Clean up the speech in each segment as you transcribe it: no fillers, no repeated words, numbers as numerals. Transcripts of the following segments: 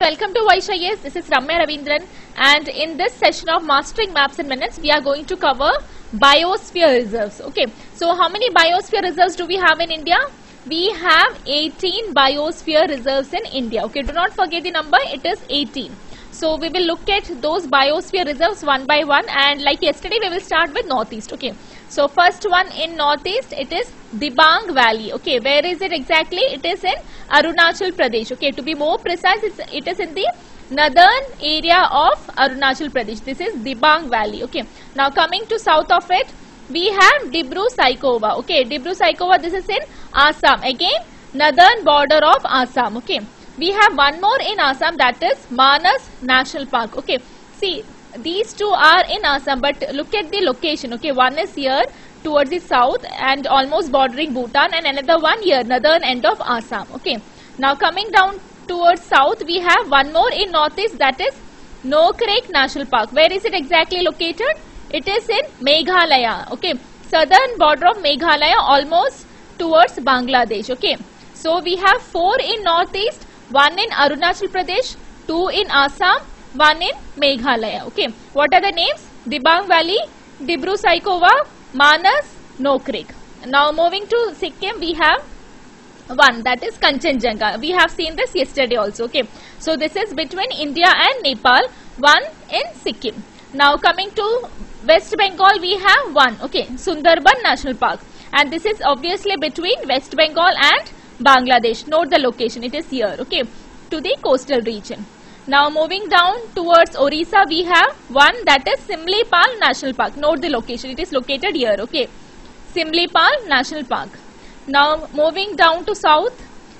welcome to Vysh. Yes, this is Ramya Ravindran, and in this session of Mastering Maps in Minutes, we are going to cover Biosphere Reserves. Okay, so how many Biosphere Reserves do we have in India? We have 18 Biosphere Reserves in India. Okay, do not forget the number, it is 18. So we will look at those Biosphere Reserves one by one, and like yesterday we will start with Northeast. Okay, so first one in Northeast, it is Dibang Valley. Okay, where is it exactly? It is in Arunachal Pradesh. Okay, to be more precise, it is in the northern area of Arunachal Pradesh. This is Dibang Valley. Okay, now coming to south of it, we have Dibru-Saikhowa. Okay, Dibru-Saikhowa, this is in Assam. Again, northern border of Assam. Okay, we have one more in Assam, that is Manas National Park. Okay, see, these two are in Assam, but look at the location. Okay, one is here towards the south and almost bordering Bhutan, and another one here, northern end of Assam. Okay, now coming down towards south, we have one more in northeast, that is Nokrek National Park. Where is it exactly located? It is in Meghalaya. Okay, southern border of Meghalaya, almost towards Bangladesh. Okay, so we have 4 in northeast, 1 in Arunachal Pradesh, 2 in Assam, 1 in Meghalaya. Okay, what are the names? Dibang Valley, Dibru-Saikhowa, Manas, Nokrek. Now moving to Sikkim, we have one, that is Kanchenjunga. We have seen this yesterday also. Okay, so this is between India and Nepal, one in Sikkim. Now coming to West Bengal, we have one. Okay, Sundarban National Park, and this is obviously between West Bengal and Bangladesh. Note the location, it is here. Okay, to the coastal region. Now moving down towards Orissa, we have one, that is Simlipal National Park. Note the location, it is located here. Okay, Simlipal National Park. Now moving down to south,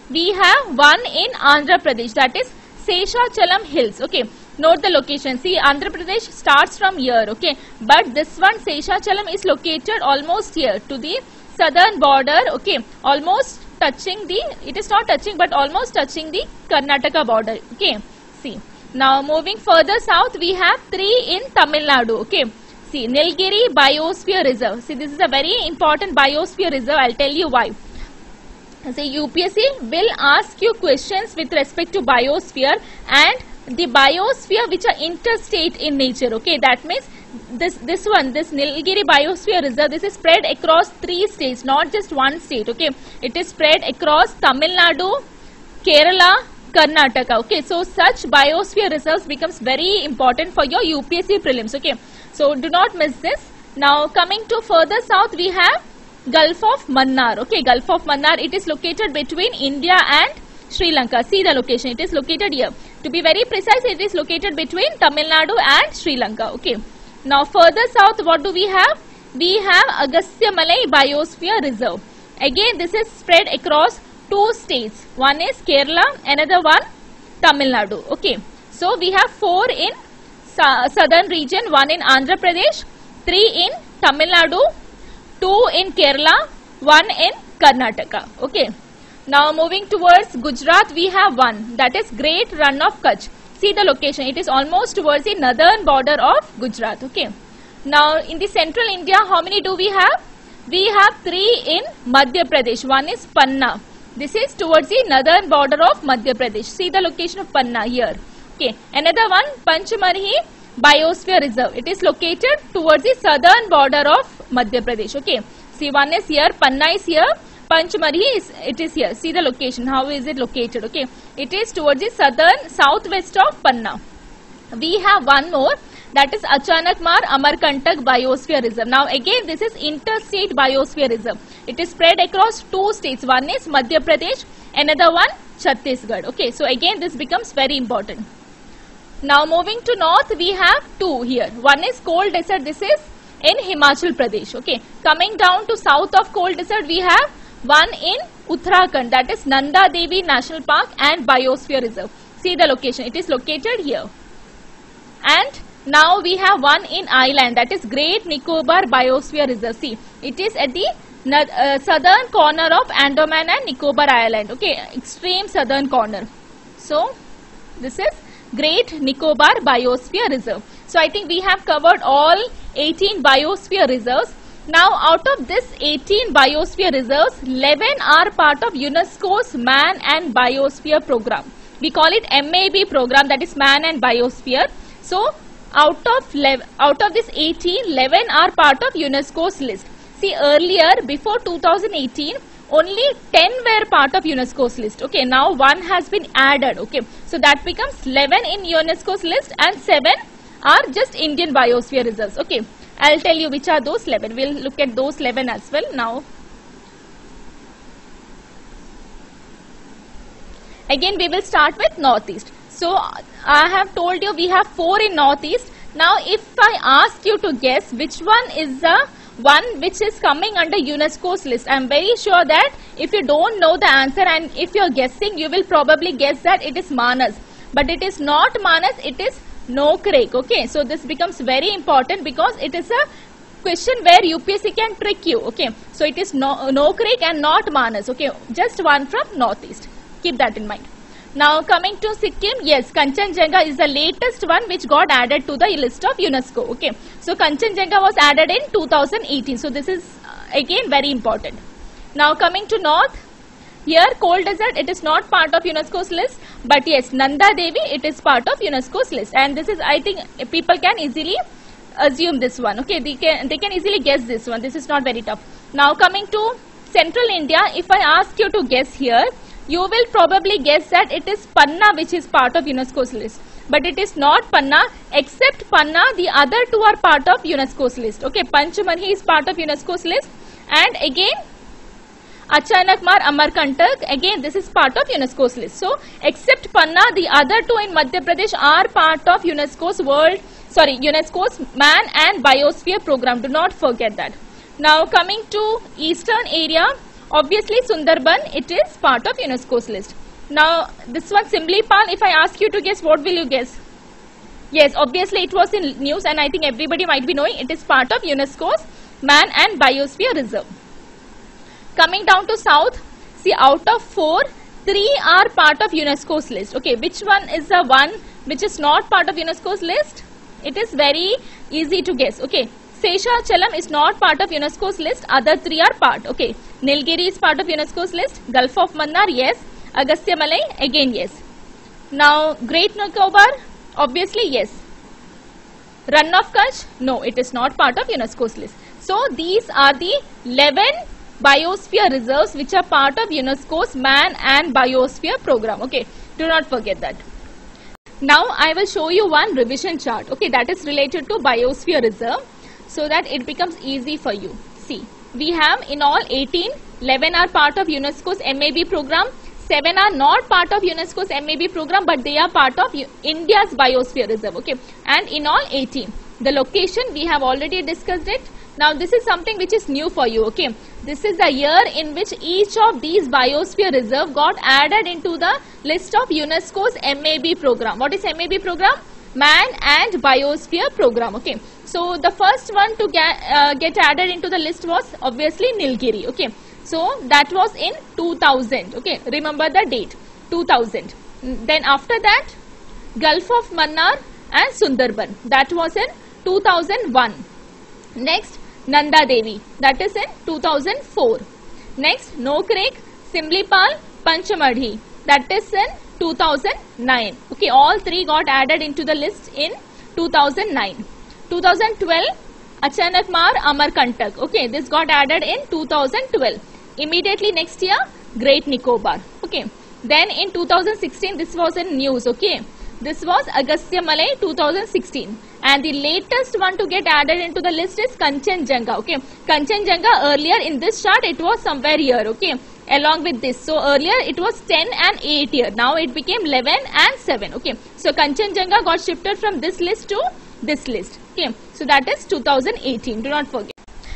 we have one in Andhra Pradesh, that is Seshachalam Hills. Okay, note the location. See, Andhra Pradesh starts from here. Okay, but this one Seshachalam is located almost here to the southern border. Okay, almost touching the, it is not touching but almost touching the Karnataka border. Okay, see, now moving further south, we have 3 in Tamil Nadu. Okay, see, Nilgiri Biosphere Reserve. See, this is a very important Biosphere Reserve. I'll tell you why. See, UPSC will ask you questions with respect to biosphere and the biosphere which are interstate in nature. Okay, that means this Nilgiri Biosphere Reserve, this is spread across 3 states, not just one state. Okay, it is spread across Tamil Nadu, Kerala, Karnataka. Okay, so such Biosphere Reserves becomes very important for your UPSC prelims. Okay, so do not miss this. Now coming to further south, we have Gulf of Mannar. Okay, Gulf of Mannar, it is located between India and Sri Lanka. See the location, it is located here. To be very precise, it is located between Tamil Nadu and Sri Lanka. Okay, now further south, what do we have? We have Agastya Malai Biosphere Reserve. Again, this is spread across 2 states. One is Kerala, another one Tamil Nadu. Okay, so we have 4 in southern region, 1 in Andhra Pradesh, 3 in Tamil Nadu, 2 in Kerala, 1 in Karnataka. Okay, now moving towards Gujarat, we have one, that is Great Run of Kutch. See the location, it is almost towards the northern border of Gujarat. Okay, now in the central India, how many do we have? We have 3 in Madhya Pradesh. One is Panna. This is towards the northern border of Madhya Pradesh. See the location of Panna here. Okay, another one, Panchmarhi Biosphere Reserve. It is located towards the southern border of Madhya Pradesh. Okay, see, one is here, Panna is here, Panchmarhi is here. See the location, how is it located? Okay, it is towards the southern, southwest of Panna. We have one more, that is Achanakmar Amarkantak Biosphere Reserve. Now again, this is interstate Biosphere Reserve. It is spread across 2 states. One is Madhya Pradesh, another one Chhattisgarh. Okay, so again this becomes very important. Now moving to north, we have 2 here. One is Cold Desert, this is in Himachal Pradesh. Okay, coming down to south of Cold Desert, we have one in Uttarakhand, that is Nanda Devi National Park and Biosphere Reserve. See the location, it is located here. And now we have one in Ireland, that is Great Nicobar Biosphere Reserve. See, it is at the southern corner of Andaman and Nicobar Island. Okay, extreme southern corner. So this is Great Nicobar Biosphere Reserve. So I think we have covered all 18 Biosphere Reserves. Now out of this 18 Biosphere Reserves, 11 are part of UNESCO's Man and Biosphere program. We call it MAB program, that is Man and Biosphere. So out of this 18, 11 are part of UNESCO's list. See, earlier before 2018 only 10 were part of UNESCO's list. Okay, now 1 has been added. Okay, so that becomes 11 in UNESCO's list and 7 are just Indian Biosphere Reserves. Okay, I'll tell you which are those 11. We'll look at those 11 as well now. Again, we will start with Northeast. So I have told you we have 4 in Northeast. Now if I ask you to guess which one is the one which is coming under UNESCO's list, I am very sure that if you don't know the answer and if you are guessing, you will probably guess that it is Manas. But it is not Manas, it is Nokrek. Okay, so this becomes very important because it is a question where UPSC can trick you. Okay, so it is Nokrek and not Manas. Okay, just one from Northeast. Keep that in mind. Now coming to Sikkim, yes, Kanchenjunga is the latest one which got added to the list of UNESCO. Okay, so Kanchenjunga was added in 2018. So this is again very important. Now coming to North, here cold desert, it is not part of UNESCO's list, but yes, Nanda Devi, it is part of UNESCO's list, and this is, I think people can easily assume this one. Okay, they can easily guess this one. This is not very tough. Now coming to Central India, if I ask you to guess here, you will probably guess that it is Panna which is part of UNESCO's list. But it is not Panna. Except Panna, the other 2 are part of UNESCO's list. Okay, Panchmani is part of UNESCO's list. And again, Achanakmar, Amarkantak, again this is part of UNESCO's list. So, except Panna, the other 2 in Madhya Pradesh are part of UNESCO's UNESCO's Man and Biosphere program. Do not forget that. Now, coming to Eastern area, obviously Sundarban, it is part of UNESCO's list. Now this one Simlipal, if I ask you to guess, what will you guess? Yes, obviously it was in news and I think everybody might be knowing it is part of UNESCO's Man and Biosphere Reserve. Coming down to South, see out of 4, 3 are part of UNESCO's list. Okay, which one is the one which is not part of UNESCO's list? It is very easy to guess. Okay, Seshachalam is not part of UNESCO's list, other 3 are part. Okay, Nilgiri is part of UNESCO's list, Gulf of Mannar, yes, Agastya Malay, again yes. Now Great Nicobar, obviously yes. Run of Kutch, no, it is not part of UNESCO's list. So these are the 11 biosphere reserves which are part of UNESCO's Man and Biosphere program. Okay, do not forget that. Now I will show you one revision chart. Okay, that is related to biosphere reserve, so that it becomes easy for you. See, we have in all 18, 11 are part of UNESCO's MAB program, 7 are not part of UNESCO's MAB program, but they are part of India's Biosphere Reserve. Okay, and in all 18. The location we have already discussed it. Now this is something which is new for you. Okay, this is the year in which each of these Biosphere Reserve got added into the list of UNESCO's MAB program. What is MAB program? Man and Biosphere program. Okay, so the first one to get added into the list was obviously Nilgiri. Okay, so that was in 2000. Okay, remember the date, 2000. Then after that, Gulf of Mannar and Sundarban, that was in 2001. Next, Nanda Devi, that is in 2004. Next, Nokrek, Simlipal, Panchamadhi, that is in 2009. Okay, all 3 got added into the list in 2009. 2012, Achanakmar, Amarkantak. Okay, this got added in 2012. Immediately next year, Great Nicobar. Okay, then in 2016, this was in news. Okay, this was Agastya Malay 2016. And the latest one to get added into the list is Kanchenjunga. Okay, Kanchenjunga earlier in this chart, it was somewhere here. Okay, along with this. So earlier it was 10 and 8 here. Now it became 11 and 7. Okay, so Kanchenjunga got shifted from this list to this list. Okay, so that is 2018. Do not forget.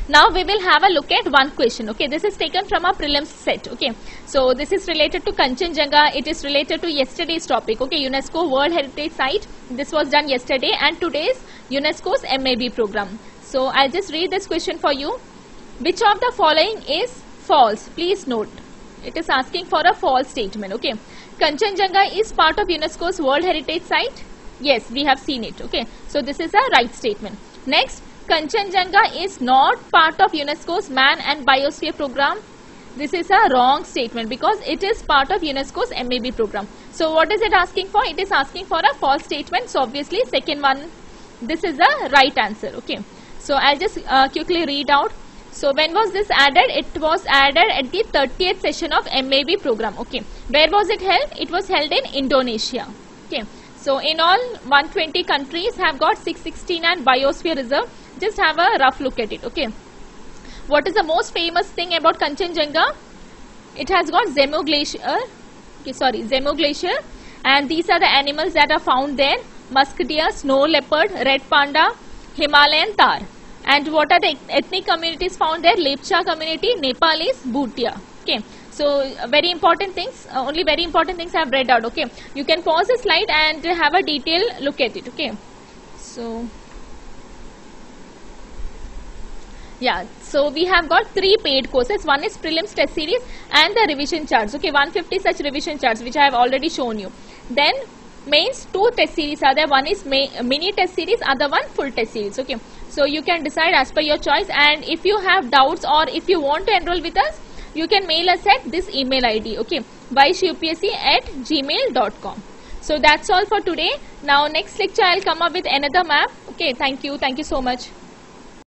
Now we will have a look at one question. Okay, this is taken from a prelims set. Okay, so this is related to Kanchenjunga. It is related to yesterday's topic. Okay, UNESCO World Heritage Site. This was done yesterday, and today's UNESCO's MAB program. So I'll just read this question for you. Which of the following is false? Please note, it is asking for a false statement. Okay, Kanchenjunga is part of UNESCO's World Heritage Site. Yes, we have seen it. Okay, so this is a right statement. Next, Kanchenjunga is not part of UNESCO's Man and Biosphere program. This is a wrong statement because it is part of UNESCO's MAB program. So what is it asking for? It is asking for a false statement. So obviously second one, this is the right answer. Okay. So I'll just quickly read out. So when was this added? It was added at the 30th session of MAB program. Okay. Where was it held? It was held in Indonesia. Okay. So in all 120 countries have got 669 biosphere reserve. Just have a rough look at it. Okay. What is the most famous thing about Kanchenjunga? It has got Zemo Glacier. Okay, sorry, Zemo Glacier. And these are the animals that are found there. Musk deer, snow leopard, red panda, Himalayan tar. And what are the ethnic communities found there? Lepcha community, Nepalese, Bhutia. Okay. So very important things, only very important things I have read out. Okay. You can pause the slide and have a detailed look at it. Okay. So yeah, so we have got 3 paid courses. One is prelims test series and the revision charts. Okay, 150 such revision charts which I have already shown you. Then mains 2 test series are there. One is mini test series, other one full test series. Okay, so you can decide as per your choice. And if you have doubts or if you want to enroll with us, you can mail us at this email ID. Okay, vyshupsc@gmail.com. So that's all for today. Now next lecture I'll come up with another map. Okay, thank you so much.